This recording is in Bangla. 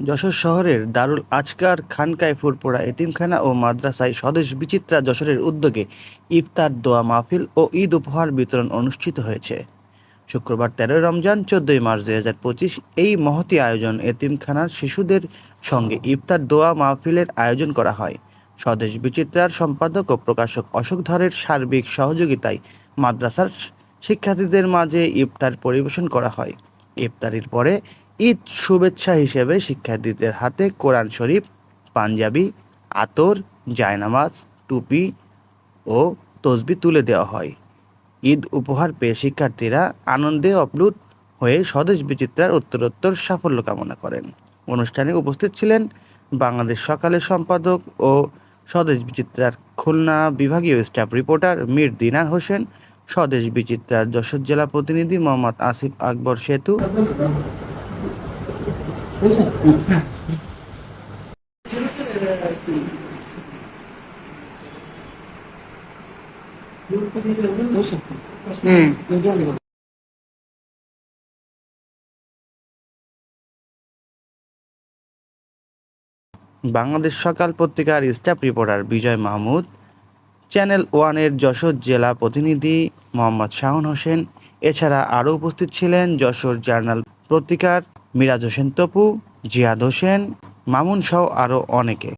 যশোর শহরের দারুল আজকার খানকায় ফুরপুরা এতিমখানা ও মাদ্রাসায় স্বদেশ বিচিত্রা যশোরের উদ্যোগে ইফতার দোয়া মাহফিল ও ঈদ উপহার বিতরণ অনুষ্ঠিত হয়েছে। শুক্রবার ১৩ রমজান ১৪ মার্চ ২০২৫ এই মহতী আয়োজন এতিমখানার শিশুদের সঙ্গে ইফতার দোয়া মাহফিলের আয়োজন করা হয়। স্বদেশ বিচিত্রার সম্পাদক ও প্রকাশক অশোক ধরের সার্বিক সহযোগিতায় মাদ্রাসার শিক্ষার্থীদের মাঝে ইফতার পরিবেশন করা হয়। ইফতারির পরে ঈদ শুভেচ্ছা হিসেবে শিক্ষার্থীদের হাতে কোরআন শরীফ, পাঞ্জাবি, আতর, জায়নামাজ, টুপি ও তসবিহ তুলে দেওয়া হয়। ঈদ উপহার পেয়ে শিক্ষার্থীরা আনন্দে আপ্লুত হয়ে স্বদেশ বিচিত্রার উত্তরোত্তর সাফল্য কামনা করেন। অনুষ্ঠানে উপস্থিত ছিলেন বাংলাদেশ সকালের সম্পাদক ও স্বদেশ বিচিত্রার খুলনা বিভাগীয় স্টাফ রিপোর্টার মীর দিনার হোসেন, স্বদেশ বিচিত্রার যশোর জেলা প্রতিনিধি মোহাম্মদ আসিফ আকবর সেতু, বাংলাদেশ সকাল পত্রিকার স্টাফ রিপোর্টার বিজয় মাহমুদ, চ্যানেল ওয়ানের যশোর জেলা প্রতিনিধি মোহাম্মদ শাহন হোসেন। এছাড়া আরও উপস্থিত ছিলেন যশোর জার্নাল পত্রিকার মিরাজ হোসেন তপু, জিয়াদ হোসেন, মামুন সহ আরও অনেকে।